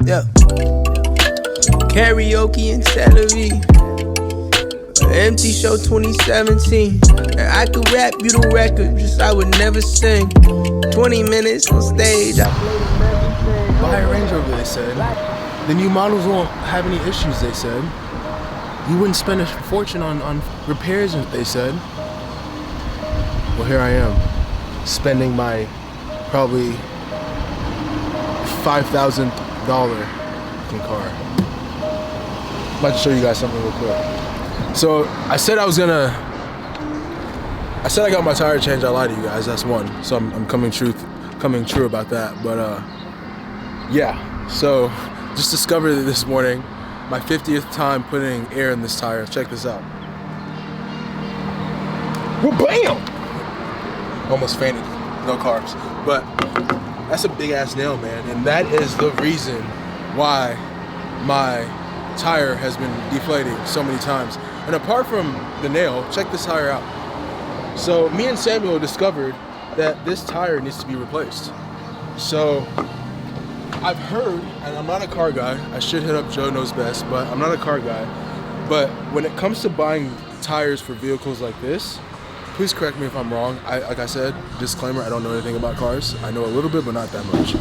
Yeah. Karaoke and celery. Empty show 2017. And I could rap you the record, just I would never sing. 20 minutes on stage, I played everything. Buy a Range Rover, they said. The new models won't have any issues, they said. You wouldn't spend a fortune on repairs, they said. Well, here I am, spending my probably $5,000 car. I'm about to show you guys something real quick. So I said I got my tire changed. I lied to you guys. That's one. So I'm coming true about that. But yeah. So just discovered it this morning. My 50th time putting air in this tire. Check this out. Well, bam! Almost fainted. No carbs. But that's a big ass nail, man. And that is the reason why my tire has been deflating so many times. And apart from the nail, check this tire out. So me and Samuel discovered that this tire needs to be replaced. So I've heard, and I'm not a car guy, I should hit up Joe Knows Best, but I'm not a car guy. But when it comes to buying tires for vehicles like this, please correct me if I'm wrong. Like I said, disclaimer, I don't know anything about cars. I know a little bit, but not that much.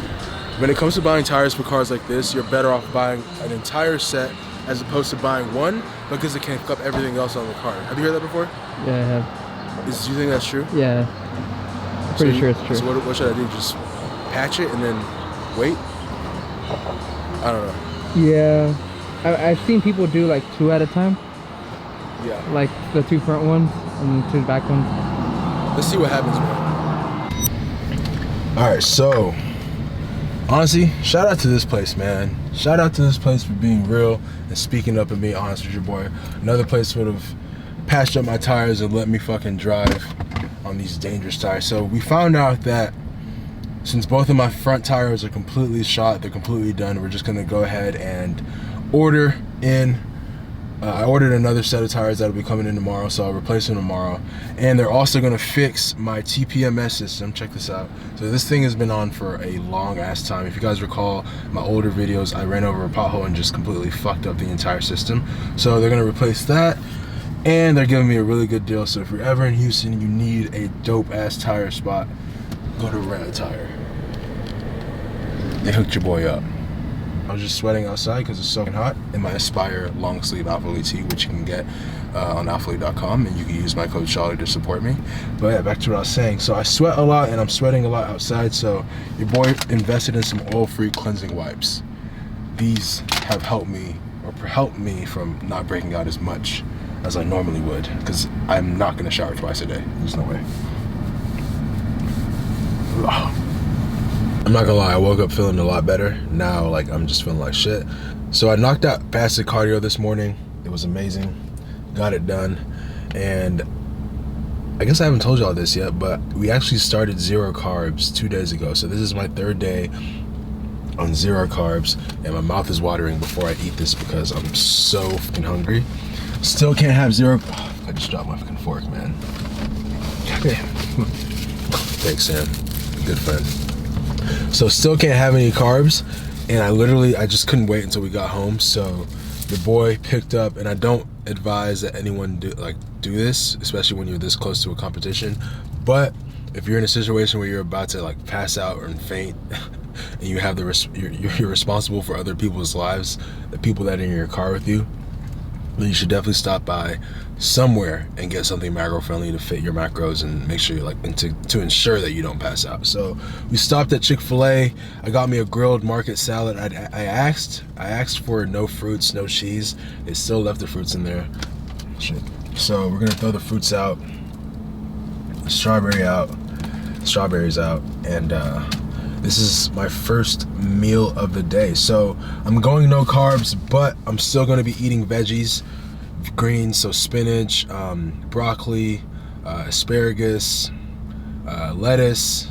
When it comes to buying tires for cars like this, you're better off buying an entire set as opposed to buying one because it can fuck up everything else on the car. Have you heard that before? Yeah, I have. Do you think that's true? Yeah. Pretty sure it's true. So what should I do? Just patch it and then wait? I don't know. Yeah. I've seen people do like 2 at a time. Yeah. Like the 2 front ones and the 2 back ones. Let's see what happens, man. Alright, so honestly, shout out to this place, man. Shout out to this place for being real and speaking up and being honest with your boy. Another place would have patched up my tires and let me fucking drive on these dangerous tires. So we found out that since both of my front tires are completely shot, they're completely done, we're just gonna go ahead and order in. I ordered another set of tires that'll be coming in tomorrow, so I'll replace them tomorrow. And they're also gonna fix my TPMS system. Check this out. So this thing has been on for a long ass time. If you guys recall my older videos, I ran over a pothole and just completely fucked up the entire system. So they're gonna replace that, and they're giving me a really good deal. So if you're ever in Houston and you need a dope ass tire spot, go to Rent a Tire. They hooked your boy up. I was just sweating outside because it's so hot in my Aspire long sleeve ALPHALETE tee, which you can get on ALPHALETE.com, and you can use my code Shawley to support me. But yeah, back to what I was saying. So I sweat a lot and I'm sweating a lot outside, so your boy invested in some oil-free cleansing wipes. These have helped me from not breaking out as much as I normally would, because I'm not going to shower twice a day. There's no way. Ugh. I'm not gonna lie, I woke up feeling a lot better. Now, like, I'm just feeling like shit. So I knocked out fasted cardio this morning. It was amazing. Got it done. And I guess I haven't told y'all this yet, but we actually started 0 carbs 2 days ago. So this is my 3rd day on 0 carbs, and my mouth is watering before I eat this because I'm so fucking hungry. Still can't have 0. Oh, I just dropped my fucking fork, man. Goddamn. Thanks, Sam. Good friend. So still can't have any carbs, and I just couldn't wait until we got home. So the boy picked up, and I don't advise that anyone do this, especially when you're this close to a competition. But if you're in a situation where you're about to like pass out or faint, and you have you're responsible for other people's lives, the people that are in your car with you, then you should definitely stop by somewhere and get something macro friendly to fit your macros and make sure you're to ensure that you don't pass out. So we stopped at Chick-fil-A. I got me a grilled market salad. I asked for no fruits, no cheese. They still left the fruits in there. Shit. So we're gonna throw the fruits out, strawberries out, and this is my first meal of the day. So I'm going no carbs, but I'm still gonna be eating veggies, greens, so spinach, broccoli, asparagus, lettuce,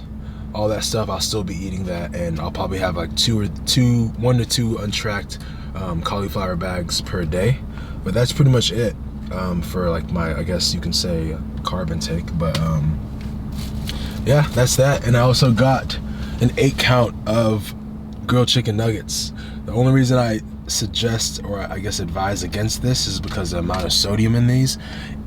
all that stuff. I'll still be eating that, and I'll probably have like 1 to 2 untracked cauliflower bags per day. But that's pretty much it for like my, I guess you can say, carb intake. But yeah, that's that. And I also got an 8 count of grilled chicken nuggets. The only reason I suggest, or I guess advise against this, is because of the amount of sodium in these,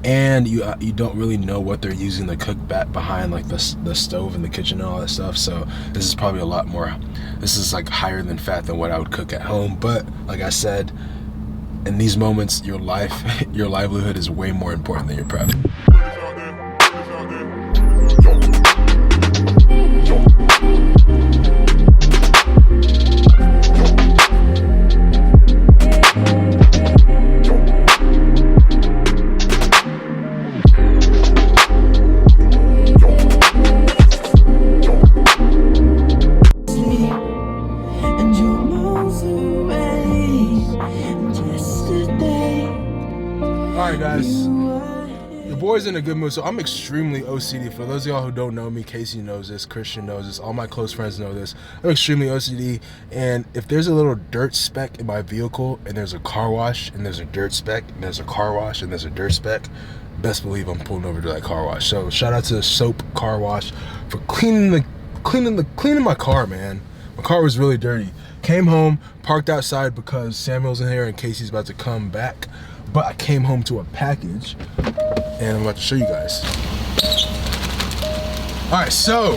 and you don't really know what they're using to cook back behind like the stove in the kitchen and all that stuff. So this is probably a lot more, this is like higher than fat than what I would cook at home. But like I said, in these moments, your livelihood is way more important than your prep. Alright guys, your boy's in a good mood. So I'm extremely OCD. For those of y'all who don't know me, Casey knows this, Christian knows this, all my close friends know this. I'm extremely OCD, and if there's a little dirt speck in my vehicle and there's a car wash and there's a dirt speck and there's a car wash and there's a dirt speck, best believe I'm pulling over to that car wash. So shout out to the Soap Car Wash for cleaning my car, man. My car was really dirty. Came home, parked outside because Samuel's in here and Casey's about to come back. But I came home to a package, and I'm about to show you guys. All right, so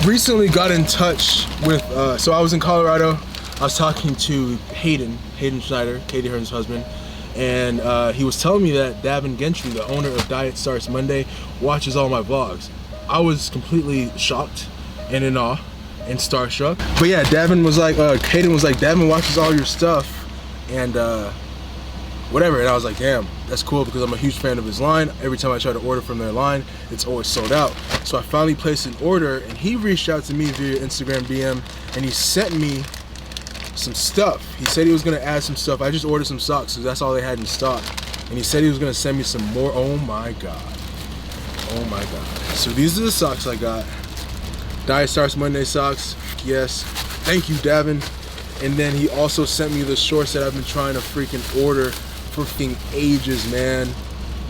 recently got in touch with, so I was in Colorado. I was talking to Hayden Schneider, Katie Hearn's husband, and he was telling me that Davin Gentry, the owner of Diet Starts Monday, watches all my vlogs. I was completely shocked and in awe and starstruck. But yeah, Davin was like, Hayden was like, Davin watches all your stuff. And whatever, and I was like, damn, that's cool, because I'm a huge fan of his line. Every time I try to order from their line, it's always sold out. So I finally placed an order, and he reached out to me via Instagram DM, and he sent me some stuff. He said he was gonna add some stuff. I just ordered some socks, so that's all they had in stock. And he said he was gonna send me some more. Oh my God. Oh my God. So these are the socks I got. Diet Starts Monday socks, yes. Thank you, Davin. And then he also sent me the shorts that I've been trying to freaking order for freaking ages, man.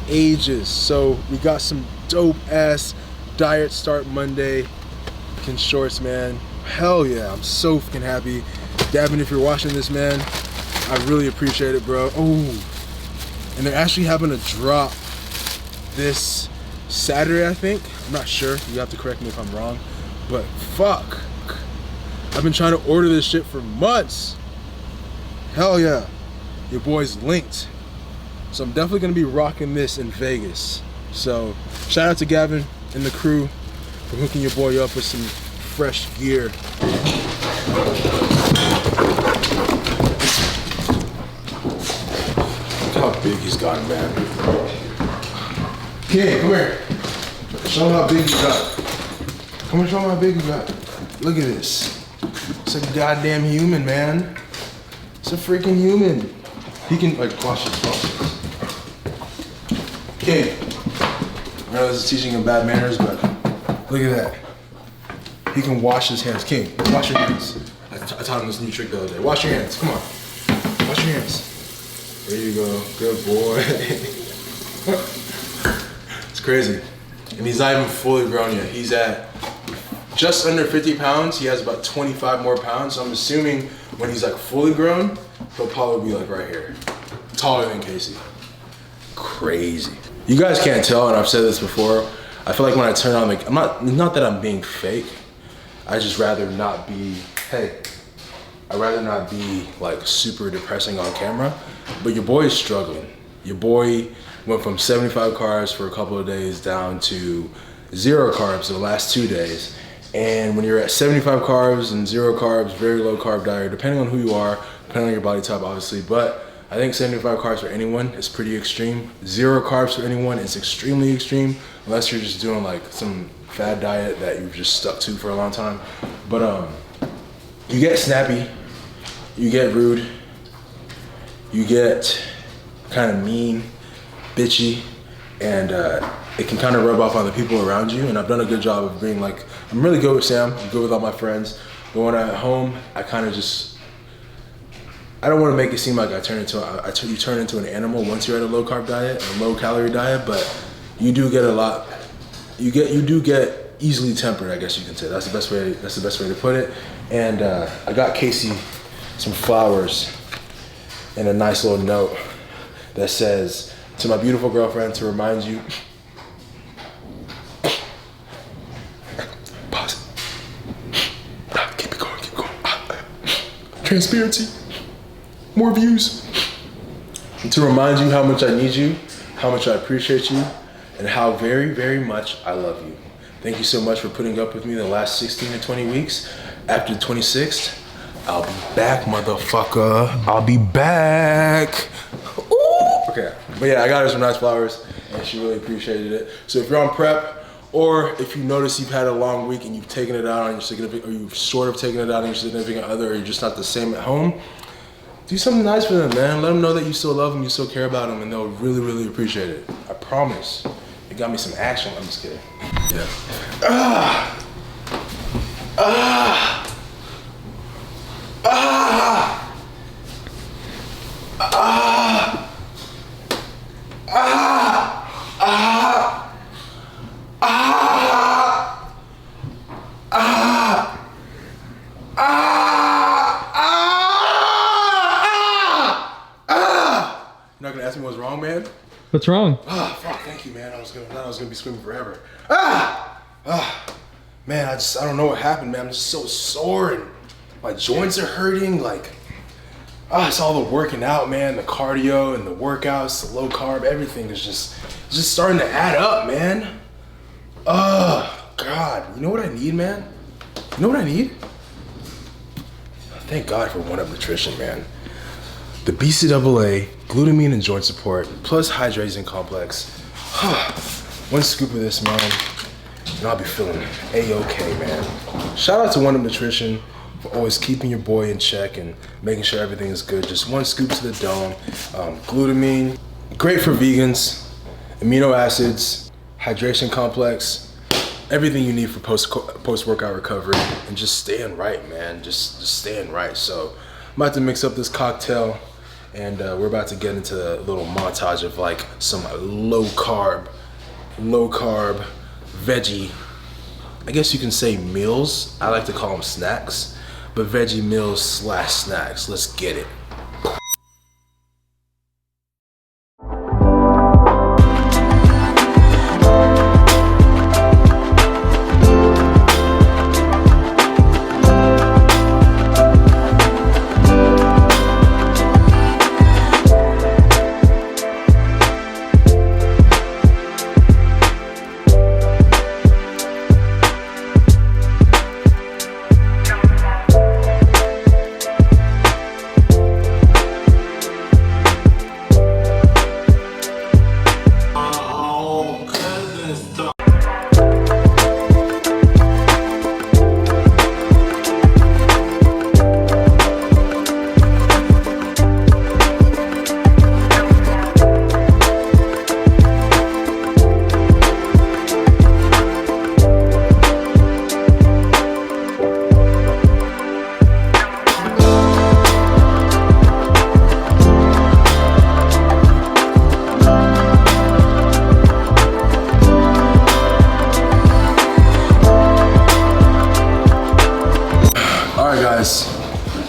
Ages. So we got some dope ass Diet Start Monday freaking shorts, man. Hell yeah, I'm so freaking happy. Davin, if you're watching this, man, I really appreciate it, bro. Oh, and they're actually having a drop this Saturday, I think. I'm not sure. You have to correct me if I'm wrong. But fuck. I've been trying to order this shit for months. Hell yeah. Your boy's linked. So I'm definitely gonna be rocking this in Vegas. So shout out to Gavin and the crew for hooking your boy up with some fresh gear. Look how big he's gotten, man. Okay, come here. Show him how big you got. Come on, show him how big you got. Look at this. It's a goddamn human, man. It's a freaking human. He can, like, wash his hands. Okay. I know this is teaching him bad manners, but look at that. He can wash his hands. King, wash your hands. I taught him this new trick the other day. Wash your hands. Come on. Wash your hands. There you go. Good boy. It's crazy. And he's not even fully grown yet. He's at just under 50 pounds. He has about 25 more pounds. So I'm assuming when he's like fully grown, he'll probably be like right here. Taller than Casey. Crazy. You guys can't tell, and I've said this before, I feel like when I turn on the, not that I'm being fake, I just rather not be, I'd rather not be like super depressing on camera, but your boy is struggling. Your boy went from 75 carbs for a couple of days down to 0 carbs the last 2 days. And when you're at 75 carbs and 0 carbs, very low carb diet, depending on who you are, depending on your body type, obviously, but I think 75 carbs for anyone is pretty extreme. 0 carbs for anyone is extremely extreme, unless you're just doing like some fad diet that you've just stuck to for a long time. But you get snappy, you get rude, you get kind of mean, bitchy, and it can kind of rub off on the people around you. And I've done a good job of being like, I'm really good with Sam, I'm good with all my friends, but when I'm at home, I kind of just I don't want to make it seem like you turn into an animal once you're at a low carb diet, a low calorie diet, but you do get a lot. You do get easily tempered, I guess you can say. That's the best way to put it. And I got Casey some flowers and a nice little note that says, "To my beautiful girlfriend, to remind you." Pause. Keep it going. Transparency. More views. And to remind you how much I need you, how much I appreciate you, and how very, very much I love you. Thank you so much for putting up with me the last 16 to 20 weeks. After the 26th, I'll be back, motherfucker. I'll be back. Ooh. Okay, but yeah, I got her some nice flowers, and she really appreciated it. So if you're on prep, or if you notice you've had a long week and you've taken it out on your significant, or you've sort of taken it out on your significant other, or you're just not the same at home, do something nice for them, man. Let them know that you still love them, you still care about them, and they'll really, really appreciate it. I promise. It got me some action. I'm just kidding. Yeah. You're not gonna ask me what's wrong, man? What's wrong? Ah, fuck, thank you, man. I thought I was gonna be screaming forever. Man, I don't know what happened, man. I'm just so sore and my joints are hurting. Like, it's all the working out, man. The cardio and the workouts, the low carb, everything is just starting to add up, man. God, you know what I need, man? You know what I need? Thank God for One Up Nutrition, man. The BCAA, glutamine and joint support, plus hydration complex. One scoop of this, man, and I'll be feeling A-okay, man. Shout out to One Up Nutrition for always keeping your boy in check and making sure everything is good. Just one scoop to the dome. Glutamine, great for vegans, amino acids, hydration complex, everything you need for post-workout recovery, and just staying right, man. Just staying right. So I'm about to mix up this cocktail, and we're about to get into a little montage of like some low carb, veggie, I guess you can say meals. I like to call them snacks, but veggie meals / snacks. Let's get it.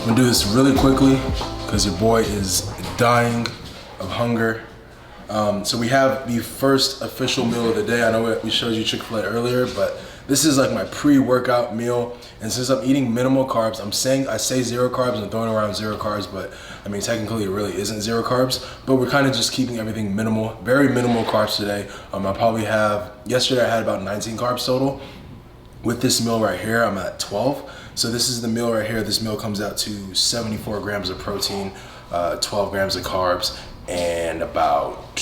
I'm gonna do this really quickly because your boy is dying of hunger. So we have the first official meal of the day. I know we showed you Chick-fil-A earlier, but this is like my pre-workout meal. And since I'm eating minimal carbs, I say 0 carbs and throwing around 0 carbs, but I mean, technically it really isn't 0 carbs, but we're kind of just keeping everything minimal, very minimal carbs today. Yesterday I had about 19 carbs total. With this meal right here, I'm at 12. So this is the meal right here. This meal comes out to 74 grams of protein, 12 grams of carbs, and about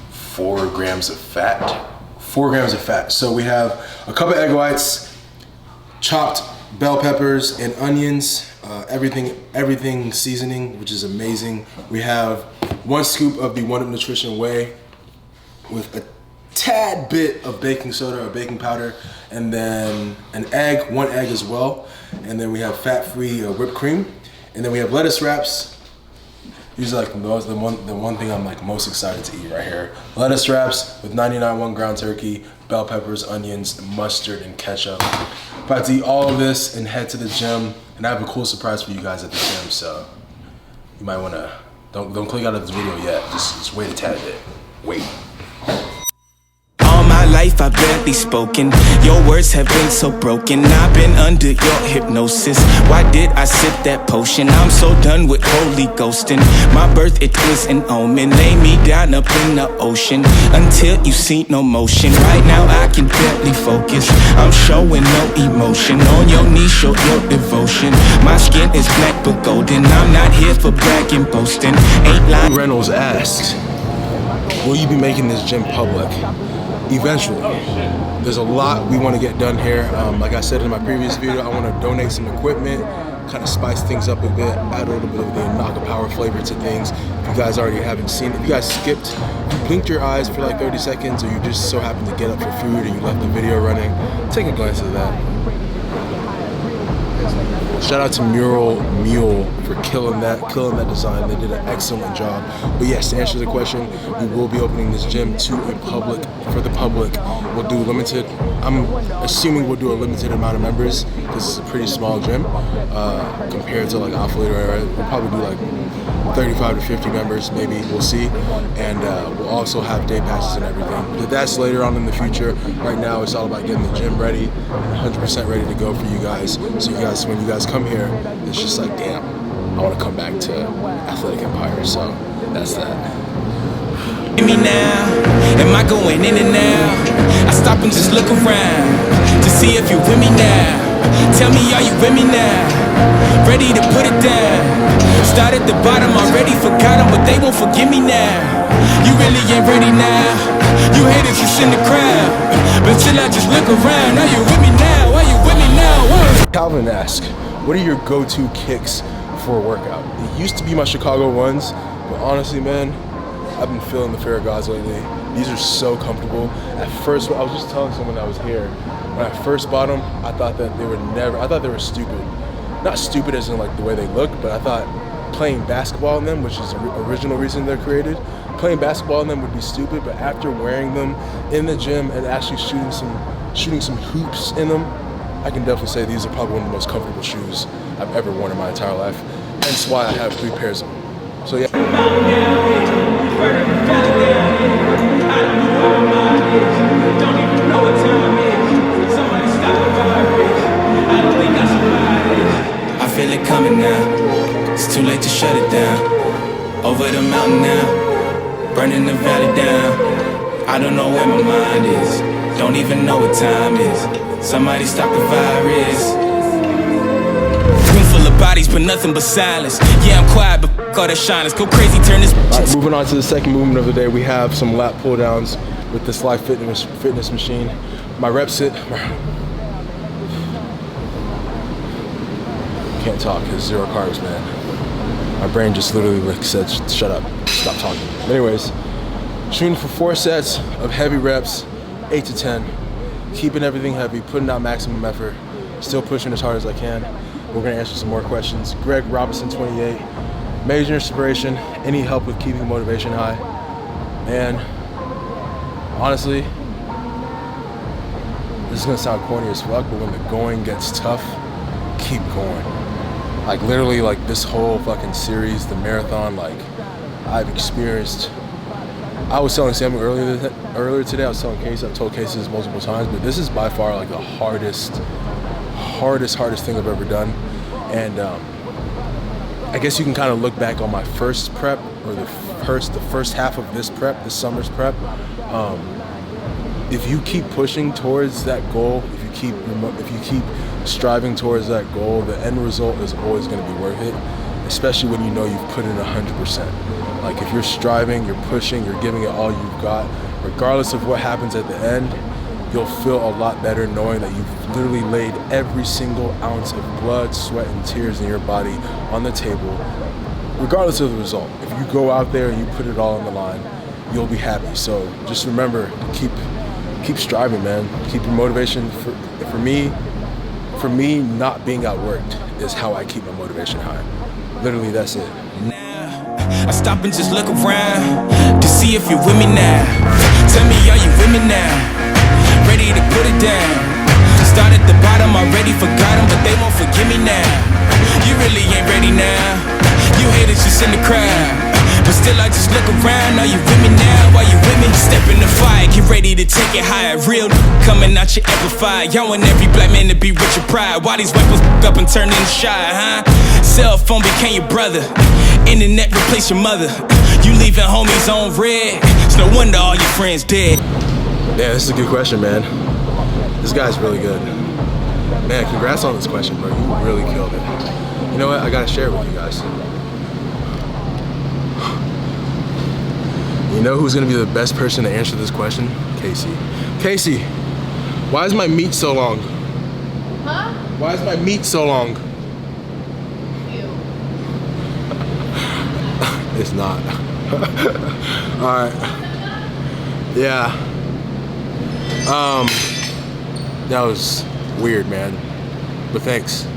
4 grams of fat. 4 grams of fat. So we have a cup of egg whites, chopped bell peppers and onions, everything seasoning, which is amazing. We have 1 scoop of the One Up Nutrition whey with a tad bit of baking soda or baking powder, and then an egg, 1 egg as well. And then we have fat-free whipped cream. And then we have lettuce wraps. These are like the one thing I'm like most excited to eat right here. Lettuce wraps with 99 ground turkey, bell peppers, onions, mustard, and ketchup. About to eat all of this and head to the gym. And I have a cool surprise for you guys at the gym, so you might wanna, don't click out of this video yet. Just wait a tad bit. Wait. Life I've barely spoken. Your words have been so broken. I've been under your hypnosis. Why did I sip that potion? I'm so done with holy ghosting. My birth, it was an omen. Lay me down up in the ocean until you see no motion. Right now I can barely focus. I'm showing no emotion. On your knees, show your devotion. My skin is black but golden. I'm not here for bragging, boasting. Ain't lying. Reynolds asked, will you be making this gym public? Eventually. There's a lot we want to get done here. Like I said in my previous video, I want to donate some equipment, kind of spice things up a bit, add a little bit of the INAKA power flavor to things. If you guys already haven't seen it, if you guys skipped, if you blinked your eyes for like 30 seconds, or you just so happened to get up for food and you left the video running, take a glance at that. Shout out to Mural Mule for killing that design. They did an excellent job. But yes, to answer the question, we will be opening this gym for the public. We'll do limited. I'm assuming we'll do a limited amount of members because it's a pretty small gym compared to like ALPHALETE. We'll probably do like 35 to 50 members, maybe. We'll see. And we'll also have day passes and everything. But that's later on in the future. Right now, it's all about getting the gym ready, 100% ready to go for you guys. So you guys, when you guys come here, it's just like, damn, I want to come back to Athletic Empire. So that's that. Me now, am I going in and out? I stop and just look around to see if you're with me now. Tell me, are you with me now? Ready to put it down. Start at the bottom, already forgot them, but they won't forgive me now. You really ain't ready now. You haters just in the crowd, but till I just look around. Are you with me now? Are you with me now? Whoa. Calvin asked, what are your go-to kicks for a workout? It used to be my Chicago ones, but honestly, man, I've been feeling the fear of gods lately. These are so comfortable. At first, I was just telling someone that was here, when I first bought them, I thought that they were stupid. Not stupid as in like the way they look, but I thought playing basketball in them, which is the original reason they're created, playing basketball in them would be stupid, but after wearing them in the gym and actually shooting some hoops in them, I can definitely say these are probably one of the most comfortable shoes I've ever worn in my entire life. Hence why I have 3 pairs of them. So yeah. I feel it coming now. It's too late to shut it down. Over the mountain now, burning the valley down. I don't know where my mind is. Don't even know what time is. Somebody stop the virus. Room full of bodies, but nothing but silence. Yeah, I'm quiet, but f*** all that shine. Let's go crazy, turn this. Alright, moving on to the second movement of the day, we have some lat pull downs with this Life Fitness machine. My rep sit. Can't talk, it's 0 carbs, man. My brain just literally like said, shut up, stop talking. But anyways, shooting for 4 sets of heavy reps, 8 to 10. Keeping everything heavy, putting out maximum effort, still pushing as hard as I can. We're gonna answer some more questions. Greg Robinson, 28. Major inspiration, any help with keeping motivation high? And honestly, this is gonna sound corny as fuck, but when the going gets tough, keep going. Like literally like this whole fucking series, the marathon, like I've experienced. I was telling Samuel earlier today, I was telling Casey, I've told Casey this multiple times, but this is by far like the hardest thing I've ever done. And I guess you can kind of look back on my first prep, or the first half of this prep, this summer's prep. If you keep pushing towards that goal, if you keep striving towards that goal, the end result is always going to be worth it, especially when you know you've put in 100%. Like if you're striving, you're pushing, you're giving it all you've got, regardless of what happens at the end, you'll feel a lot better knowing that you've literally laid every single ounce of blood, sweat, and tears in your body on the table, regardless of the result. If you go out there and you put it all on the line, you'll be happy. So just remember to keep striving, man. Keep your motivation. For me, not being outworked is how I keep my motivation high. Literally, that's it. I stop and just look around to see if you're with me now. Tell me, are you with me now? Ready to put it down. Start at the bottom, already forgot them, but they won't forgive me now. You really ain't ready now. You haters just in the crowd, but still I just look around. Are you with me now? Are you with me? Step in the fire, get ready to take it higher. Real coming out your amplified. Y'all want every black man to be rich and proud. Why these weapons up and turn into shy, huh? Cell phone became your brother, internet replaced your mother. You leaving homies on red, it's no wonder all your friends dead. Yeah, this is a good question, man. This guy's really good. Man, congrats on this question, bro. You really killed it. You know what? I gotta share it with you guys. You know who's gonna be the best person to answer this question? Casey. Casey, why is my meat so long? Huh? Why is my meat so long? You. It's not. Alright. Yeah. That was weird, man. But thanks.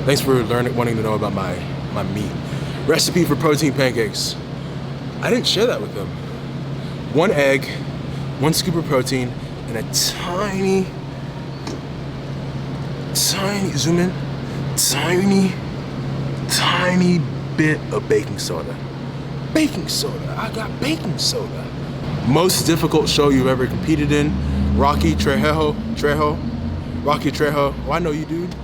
Thanks for wanting to know about my meat. Recipe for protein pancakes. I didn't share that with them. 1 egg, 1 scoop of protein, and a tiny, zoom in, tiny bit of baking soda. Baking soda, I got baking soda. Most difficult show you've ever competed in, Rocky Trejo. Oh, I know you, dude.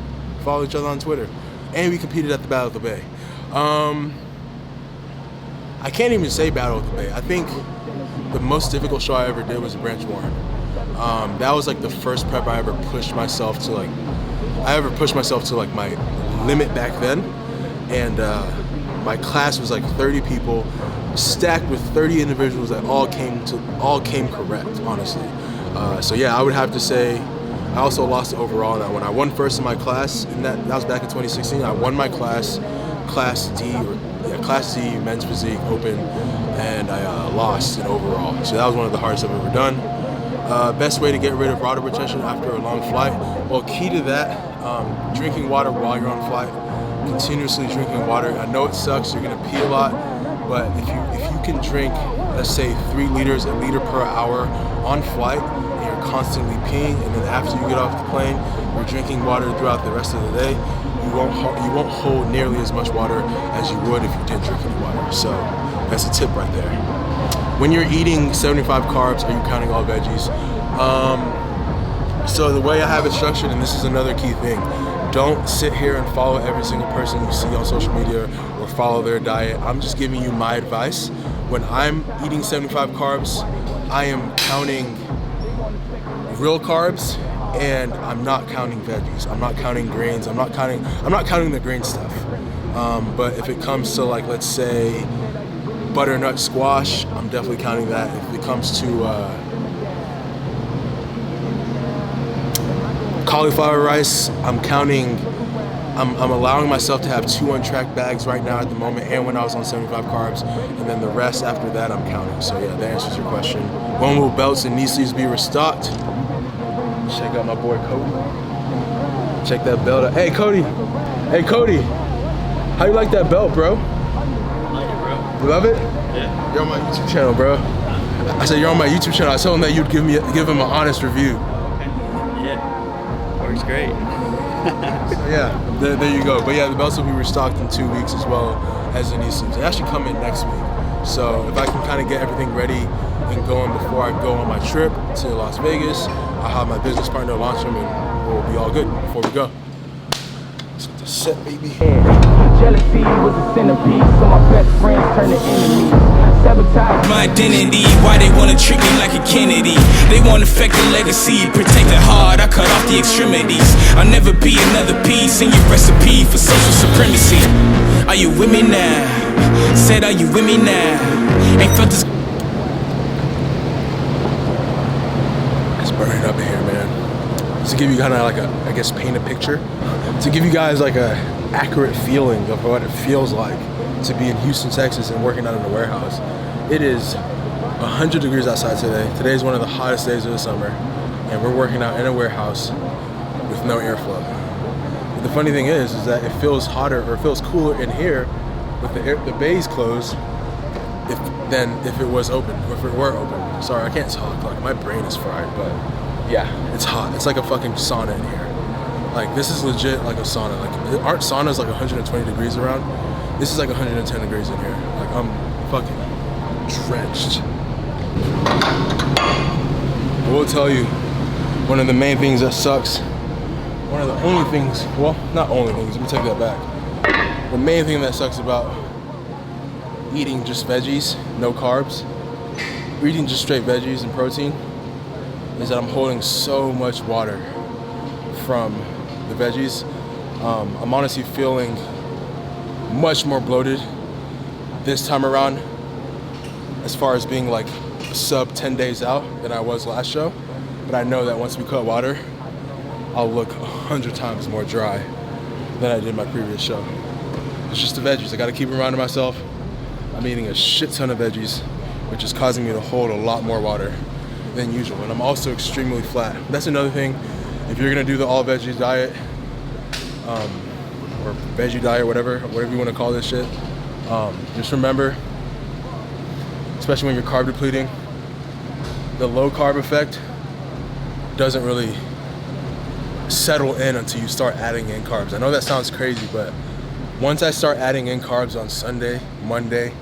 Follow each other on Twitter. And we competed at the Battle of the Bay. I can't even say Battle of the Bay. I think the most difficult show I ever did was Branch Warren. That was like the first prep I ever pushed myself to my limit back then. And my class was like 30 people, stacked with 30 individuals that all came correct, honestly. So yeah, I would have to say I also lost overall in that one. I won first in my class, and that was back in 2016. I won my class D, men's physique open, and I lost in overall. So that was one of the hardest I've ever done. Best way to get rid of water retention after a long flight. Well, key to that, drinking water while you're on flight. Continuously drinking water. I know it sucks, you're gonna pee a lot, but if you can drink, let's say 3 liters, a liter per hour on flight, and you're constantly peeing, and then after you get off the plane, you're drinking water throughout the rest of the day, you won't hold nearly as much water as you would if you didn't drink any water. So that's a tip right there. When you're eating 75 carbs, are you counting all veggies? So the way I have it structured, and this is another key thing, don't sit here and follow every single person you see on social media or follow their diet. I'm just giving you my advice. When I'm eating 75 carbs, I am counting real carbs, and I'm not counting veggies. I'm not counting grains. I'm not counting the green stuff. But if it comes to, like, let's say butternut squash, I'm definitely counting that. If it comes to cauliflower rice, I'm allowing myself to have 2 untracked bags right now at the moment, and when I was on 75 carbs, and then the rest after that I'm counting. So yeah, that answers your question. When will belts and knee sleeves be restocked? Check out my boy Cody. Check that belt out. Hey Cody, how you like that belt, bro? I like it, bro. You love it? Yeah. You're on my YouTube channel, bro. I said you're on my YouTube channel. I told him that you'd give him an honest review. Okay. Yeah. Works great. Yeah, there you go. But yeah, the belts will be restocked in 2 weeks as well as the knee sleeves. They actually come in next week. So if I can kind of get everything ready and going before I go on my trip to Las Vegas, I'll have my business partner launch them and we'll be all good before we go. Let's get this set, baby. Jealousy was a centerpiece, so my best friends turned to enemies. Sabotage My identity, why they wanna treat me like a Kennedy? They wanna affect the legacy, protect the heart, I cut off the extremities. I'll never be another piece in your recipe for social supremacy. Are you with me now? Said, are you with me now? Ain't felt this. It's burning up in here, man. To give you kind of like paint a picture. To give you guys like a accurate feeling of what it feels like to be in Houston, Texas and working out in a warehouse. It is 100 degrees outside today. Today is one of the hottest days of the summer, and we're working out in a warehouse with no airflow. But the funny thing is that it feels hotter or it feels cooler in here with the bays closed, if it was open, or if it were open. Sorry, I can't talk, like my brain is fried, but yeah, it's hot. It's like a fucking sauna in here. Like this is legit like a sauna. Like aren't saunas like 120 degrees around? This is like 110 degrees in here. Like I'm fucking drenched. I will tell you, one of the main things that sucks, one of the only things, well, not only things, let me take that back. The main thing that sucks about eating just veggies, no carbs, or eating just straight veggies and protein, is that I'm holding so much water from the veggies. I'm honestly feeling much more bloated this time around as far as being like sub 10 days out than I was last show. But I know that once we cut water, I'll look 100 times more dry than I did my previous show. It's just the veggies. I gotta keep reminding myself I'm eating a shit ton of veggies, which is causing me to hold a lot more water than usual. And I'm also extremely flat. That's another thing. If you're gonna do the all veggies diet, or veggie diet, whatever you wanna call this shit, just remember, especially when you're carb depleting, the low carb effect doesn't really settle in until you start adding in carbs. I know that sounds crazy, but once I start adding in carbs on Sunday, Monday,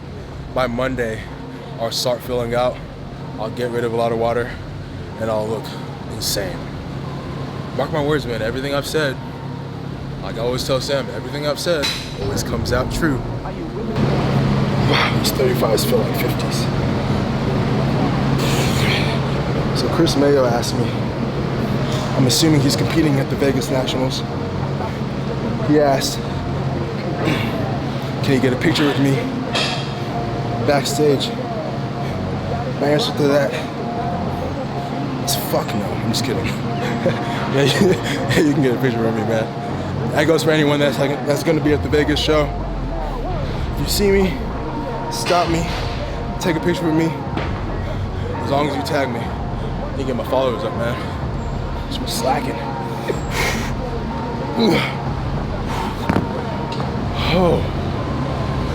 by Monday, I'll start filling out, I'll get rid of a lot of water, and I'll look insane. Mark my words, man, everything I've said, like I always tell Sam, everything I've said always comes out true. Wow, these 35s feel like 50s. So Chris Mayo asked me, I'm assuming he's competing at the Vegas Nationals. He asked, can he get a picture with me backstage? My answer to that is fuck no. I'm just kidding. Yeah, you can get a picture with me, man. That goes for anyone that's going to be at the Vegas show. If you see me, stop me, take a picture with me. As long as you tag me, you get my followers up, man. Just slacking. Oh.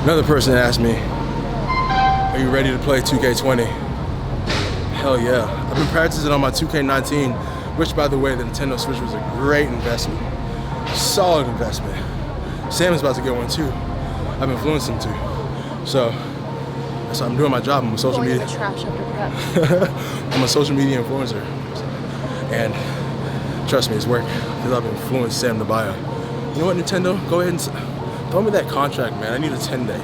Another person asked me, are you ready to play 2K20? Hell yeah. I've been practicing on my 2K19, which by the way, the Nintendo Switch was a great investment. Solid investment. Sam is about to get one too. I've influenced him too. So I'm doing my job. I'm a social media. I'm a social media influencer. And trust me, it's working. Because I've influenced Sam to buy a. You know what, Nintendo? Go ahead and throw me that contract, man. I need a 10-day.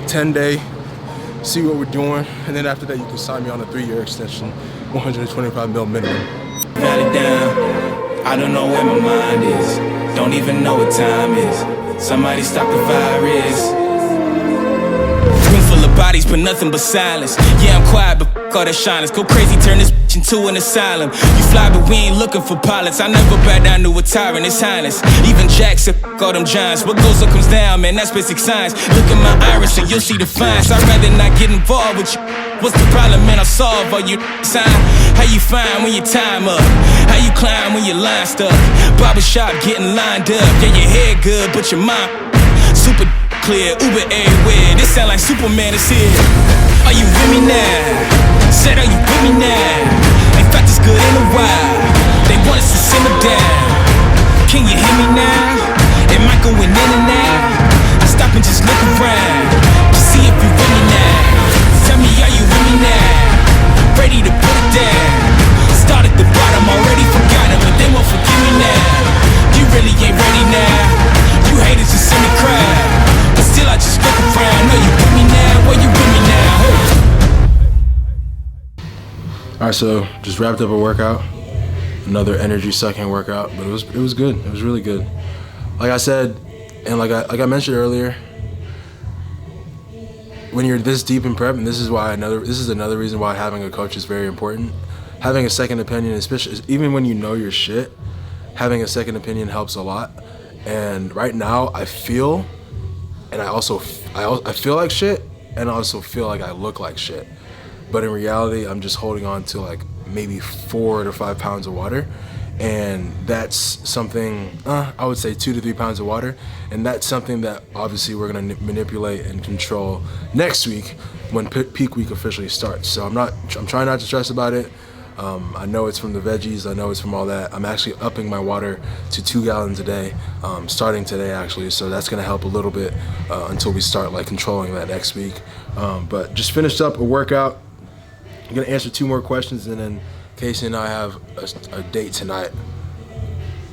10-day, see what we're doing, and then after that you can sign me on a 3-year extension, 125 mil minimum. Got it down. I don't know where my mind is. Don't even know what time is. Somebody stop the virus. Room full of bodies, but nothing but silence. Yeah, I'm quiet, but f*** all that shyness. Go crazy, turn this bitch into an asylum. You fly, but we ain't looking for pilots. I never back down to a tyrant, His Highness. Even Jack said f*** all them giants. What goes up comes down, man, that's basic science. Look at my iris and you'll see the fines. I'd rather not get involved with you. What's the problem, man? I'll solve all you sign. How you find when your time up? How you climb when your line stuck? Barbershop getting lined up. Yeah, your hair good, but your mind super clear. Uber everywhere. This sound like Superman is here. Are you with me now? Said, are you with me now? Ain't felt this good in a while. They want us to simmer down. Can you hear me now? Am I going in and out? I stop and just look around to see if you with me now. Tell me, are you with me now? Ready to put it down. Start at the bottom, already forgot it, but they won't forgive me now. You really ain't ready now. You haters just in the crowd, but still I just look around. Know you with me now, well you with me now. Alright, so just wrapped up a workout. Another energy sucking workout, but it was good. It was really good. Like I said, and like I mentioned earlier, when you're this deep in prep, and this is another reason why having a coach is very important. Having a second opinion, especially even when you know your shit, having a second opinion helps a lot. And right now I feel, and I feel like shit, and I also feel like I look like shit. But in reality, I'm just holding on to like maybe 4 to 5 pounds of water, and that's something, I would say 2 to 3 pounds of water, and that's something that obviously we're gonna manipulate and control next week when peak week officially starts. So I'm trying not to stress about it. I know it's from the veggies, I know it's from all that. I'm actually upping my water to 2 gallons a day, starting today actually, so that's gonna help a little bit until we start like controlling that next week. But just finished up a workout. I'm gonna answer 2 more questions, and then Casey and I have a date tonight,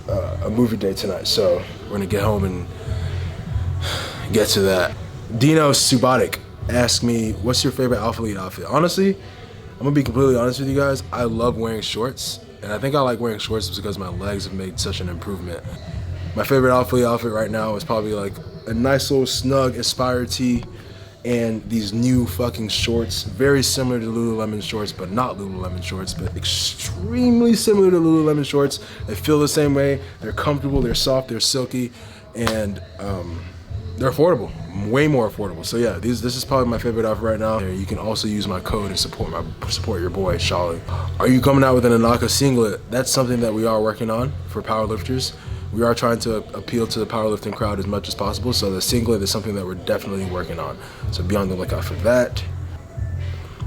a movie date tonight, so we're gonna get home and get to that. Dino Subotic asked me, what's your favorite Alphalete outfit? Honestly, I'm gonna be completely honest with you guys, I love wearing shorts, and I think I like wearing shorts because my legs have made such an improvement. My favorite Alphalete outfit right now is probably like a nice little snug Aspire tee and these new fucking shorts, very similar to Lululemon shorts, but not Lululemon shorts, but extremely similar to Lululemon shorts. They feel the same way, they're comfortable, they're soft, they're silky, and they're affordable, way more affordable. So yeah, this is probably my favorite outfit right now. You can also use my code and support your boy, Shawley. Are you coming out with an INAKA singlet? That's something that we are working on for powerlifters. We are trying to appeal to the powerlifting crowd as much as possible, so the singlet is something that we're definitely working on. So be on the lookout for that.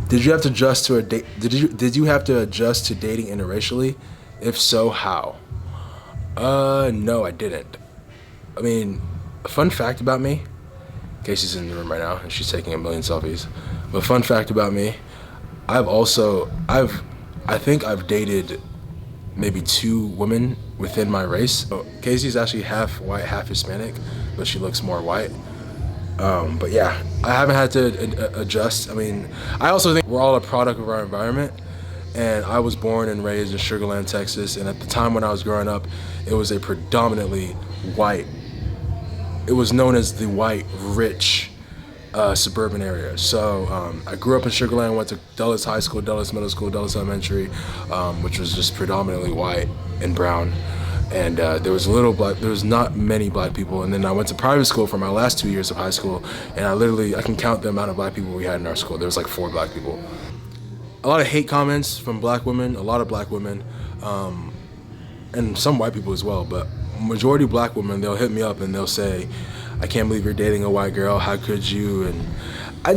Did you have to adjust to did you have to adjust to dating interracially? If so, how? No, I didn't. I mean, a fun fact about me, Casey's in the room right now and she's taking a million selfies. But fun fact about me, I think I've dated maybe 2 women within my race. So Casey's actually half white, half Hispanic, but she looks more white. But yeah, I haven't had to adjust. I mean, I also think we're all a product of our environment, and I was born and raised in Sugar Land, Texas, and at the time when I was growing up, it was a predominantly white, it was known as the white, rich, suburban area. So I grew up in Sugar Land, went to Dulles High School, Dulles Middle School, Dulles Elementary, which was just predominantly white and brown. And there was not many black people. And then I went to private school for my last 2 years of high school, and I can count the amount of black people we had in our school. There was like 4 black people. A lot of hate comments from black women, a lot of black women, and some white people as well, but majority black women, they'll hit me up and they'll say, I can't believe you're dating a white girl, how could you? And I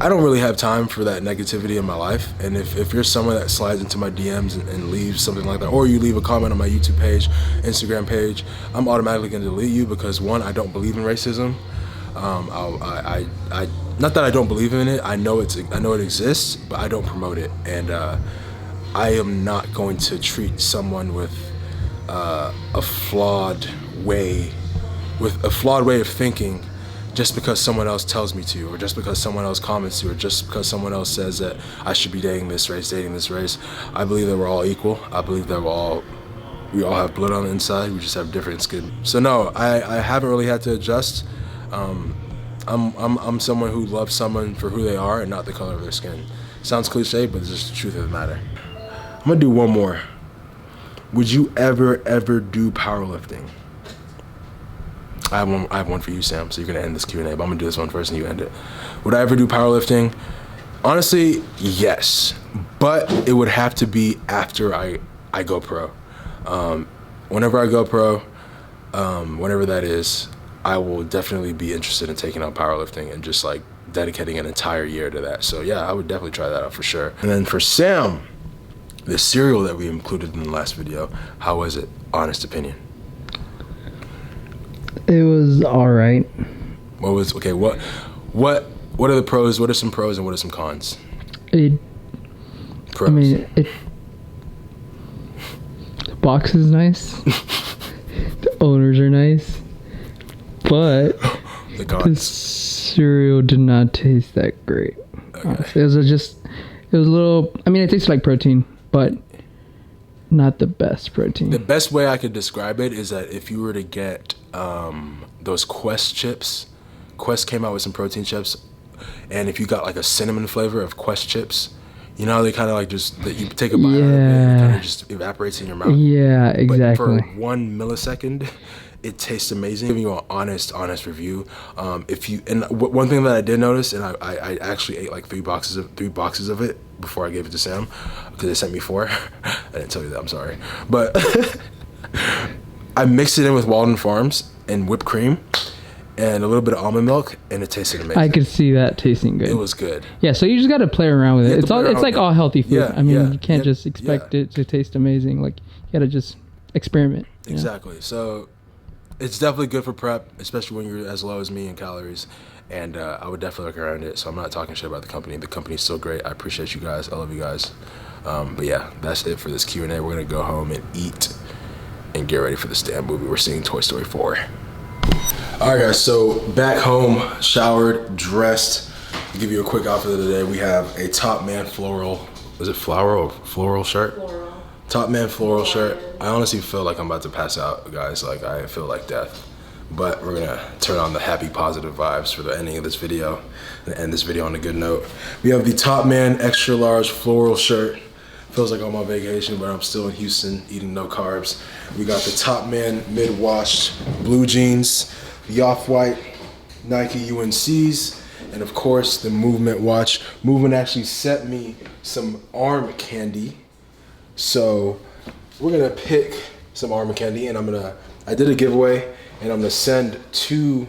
don't really have time for that negativity in my life. And if you're someone that slides into my DMs and leaves something like that, or you leave a comment on my YouTube page, Instagram page, I'm automatically gonna delete you because 1, I don't believe in racism. Not that I don't believe in it, I know it exists, but I don't promote it. And I am not going to treat someone with a flawed way of thinking just because someone else tells me to, or just because someone else comments to, or just because someone else says that I should be dating this race. I believe that we're all equal. I believe that we all have blood on the inside, we just have different skin. So no, I haven't really had to adjust. I'm someone who loves someone for who they are and not the color of their skin. Sounds cliche, but it's just the truth of the matter. I'm gonna do one more. Would you ever do powerlifting? I have one for you, Sam, so you're gonna end this Q&A, but I'm gonna do this one first and you end it. Would I ever do powerlifting? Honestly, yes, but it would have to be after I go pro. Whenever I go pro, whenever that is, I will definitely be interested in taking up powerlifting and just like dedicating an entire year to that. So yeah, I would definitely try that out for sure. And then for Sam, the cereal that we included in the last video, how was it? Honest opinion. It was all right. What are the pros? What are some pros and what are some cons? Pros. I mean, the box is nice. The owners are nice. But the cereal did not taste that great. Okay. Honestly. It was a little, I mean, it tastes like protein, but not the best protein. The best way I could describe it is that if you were to get those Quest chips, Quest came out with some protein chips, and if you got like a cinnamon flavor of Quest chips, you know how they kind of like just, that you take a bite out of it and it kind of just evaporates in your mouth? Yeah, exactly. But for 1 millisecond, it tastes amazing. Giving you an honest review. One thing that I did notice, and I actually ate like 3 boxes of it before I gave it to Sam, because they sent me 4. I didn't tell you that, I'm sorry. But I mixed it in with Walden Farms and whipped cream and a little bit of almond milk, and it tasted amazing. I could see that tasting good. It was good. Yeah, so you just got to play around with it. It's like all healthy food. Yeah, I mean, yeah, you can't just expect it to taste amazing. Like, you got to just experiment. Exactly. So it's definitely good for prep, especially when you're as low as me in calories. And I would definitely recommend it. So I'm not talking shit about the company. The company's still great. I appreciate you guys. I love you guys. But yeah, that's it for this Q&A. We're going to go home and eat and get ready for this damn movie. We're seeing Toy Story 4. All right, guys. So back home, showered, dressed. To give you a quick outfit of the day, we have a Top Man floral. Is it floral or floral shirt? Floral. Top Man floral shirt. I honestly feel like I'm about to pass out, guys. Like, I feel like death. But we're gonna turn on the happy, positive vibes for the ending of this video and end this video on a good note. We have the Top Man extra large floral shirt. Feels like I'm on vacation, but I'm still in Houston eating no carbs. We got the Top Man mid-washed blue jeans, the off-white Nike UNCs, and of course the Movement watch. Movement actually sent me some arm candy. So we're gonna pick some arm candy, and I did a giveaway, and I'm gonna send 2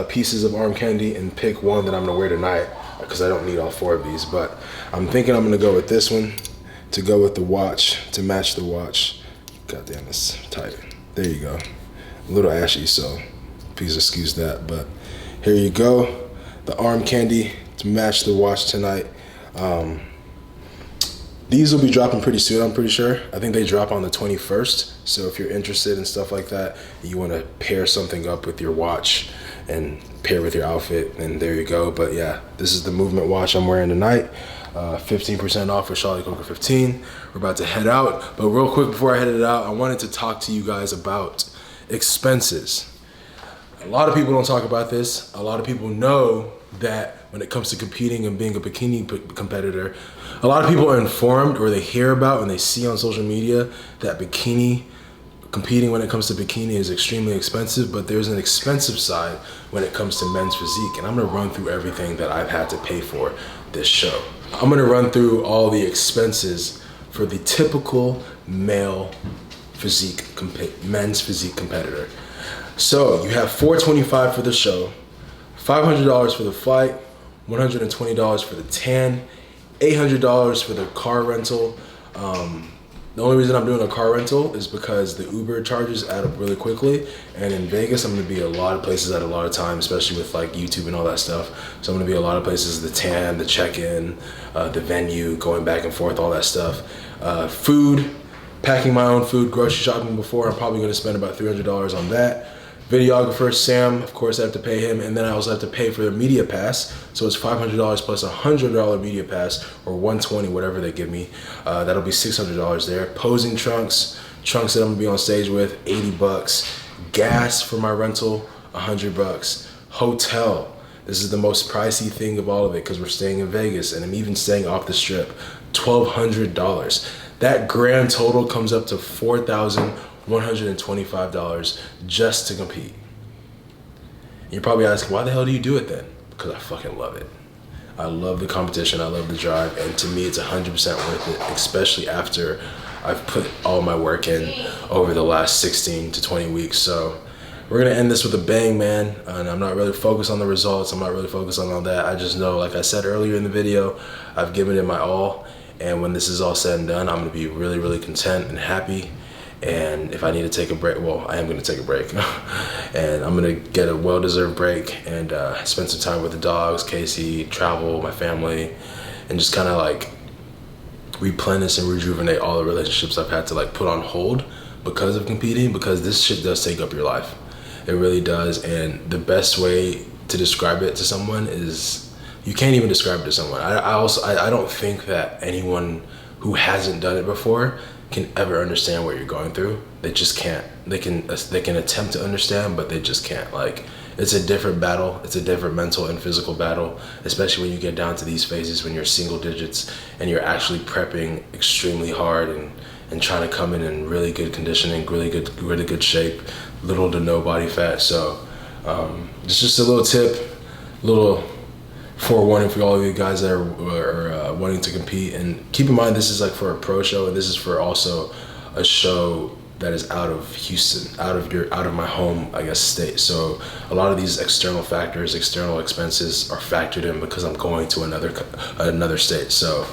pieces of arm candy and pick one that I'm gonna wear tonight, because I don't need all 4 of these. But I'm thinking I'm gonna go with this one to go with the watch, to match the watch. God damn, it's tight. There you go. A little ashy, so please excuse that. But here you go, the arm candy to match the watch tonight. These will be dropping pretty soon, I'm pretty sure. I think they drop on the 21st. So if you're interested in stuff like that, you want to pair something up with your watch and pair with your outfit, and there you go. But yeah, this is the Movement watch I'm wearing tonight. 15% off with Shawley Coca 15. We're about to head out. But real quick before I headed out, I wanted to talk to you guys about expenses. A lot of people don't talk about this. A lot of people know that when it comes to competing and being a bikini competitor, a lot of people are informed, or they hear about and they see on social media that competing when it comes to bikini is extremely expensive, but there's an expensive side when it comes to men's physique. And I'm gonna run through everything that I've had to pay for this show. I'm gonna run through all the expenses for the typical male men's physique competitor. So you have $425 for the show, $500 for the flight, $120 for the tan, $800 for the car rental. The only reason I'm doing a car rental is because the Uber charges add up really quickly, and in Vegas I'm gonna be a lot of places at a lot of time, especially with like YouTube and all that stuff. So I'm gonna be a lot of places, the tan, the check-in, the venue, going back and forth, all that stuff. Food, packing my own food, grocery shopping before, I'm probably gonna spend about $300 on that. Videographer Sam, of course I have to pay him, and then I also have to pay for the media pass. So it's $500 plus $100 media pass, or $120, whatever they give me. That'll be $600 there. Posing trunks that I'm gonna be on stage with, $80. Gas for my rental, $100. Hotel, this is the most pricey thing of all of it, because we're staying in Vegas and I'm even staying off the strip, $1,200. That grand total comes up to $4,125 just to compete. And you're probably asking, why the hell do you do it then? Because I fucking love it. I love the competition, I love the drive, and to me it's 100% worth it, especially after I've put all my work in over the last 16 to 20 weeks. So we're gonna end this with a bang, man. And I'm not really focused on the results, I'm not really focused on all that. I just know, like I said earlier in the video, I've given it my all. And when this is all said and done, I'm gonna be really, really content and happy. And if I need to take a break, well, I am gonna take a break. And I'm gonna get a well-deserved break and spend some time with the dogs, Casey, travel, my family, and just kind of like replenish and rejuvenate all the relationships I've had to like put on hold because of competing, because this shit does take up your life. It really does. And the best way to describe it to someone is, you can't even describe it to someone. I don't think that anyone who hasn't done it before can ever understand what you're going through. They just can't. They can attempt to understand, but they just can't. Like, it's a different battle. It's a different mental and physical battle, especially when you get down to these phases when you're single digits and you're actually prepping extremely hard and trying to come in really good conditioning, really good shape, little to no body fat. So it's just a little tip, little forewarning for all of you guys that are wanting to compete. And keep in mind, this is like for a pro show, and this is for also a show that is out of Houston, out of my home, I guess, state. So a lot of these external factors, external expenses are factored in because I'm going to another state. So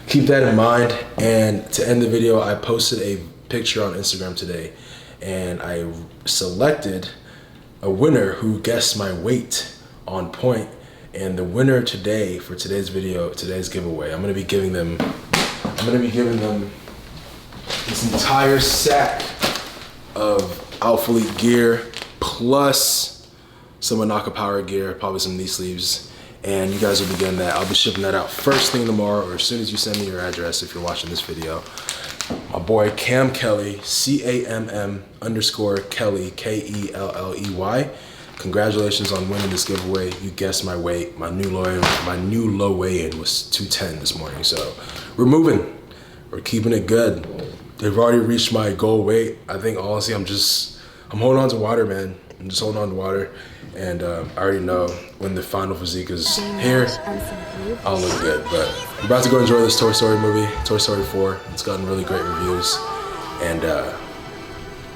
keep that in mind. And to end the video, I posted a picture on Instagram today, and I selected a winner who guessed my weight on point. And the winner today for today's video, today's giveaway, I'm gonna be giving them this entire sack of ALPHALETE gear plus some INAKA power gear, probably some knee sleeves, and you guys will be getting that. I'll be shipping that out first thing tomorrow, or as soon as you send me your address if you're watching this video. My boy Cam Kelly, CAMM_Kelly, KELLEY. Congratulations on winning this giveaway. You guessed my weight. My new low weigh-in was 210 this morning. So we're moving. We're keeping it good. They've already reached my goal weight. I think honestly, I'm holding on to water, man. I'm just holding on to water. And I already know when the final physique is here, I'll look good. But I'm about to go enjoy this Toy Story movie, Toy Story 4. It's gotten really great reviews. And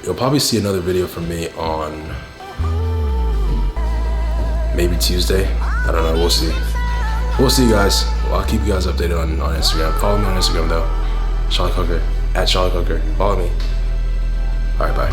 you'll probably see another video from me on maybe Tuesday. I don't know, we'll see. We'll see, guys. Well, I'll keep you guys updated on Instagram. Follow me on Instagram though. Shawley Cooker, @ShawleyCooker. Follow me. All right, bye.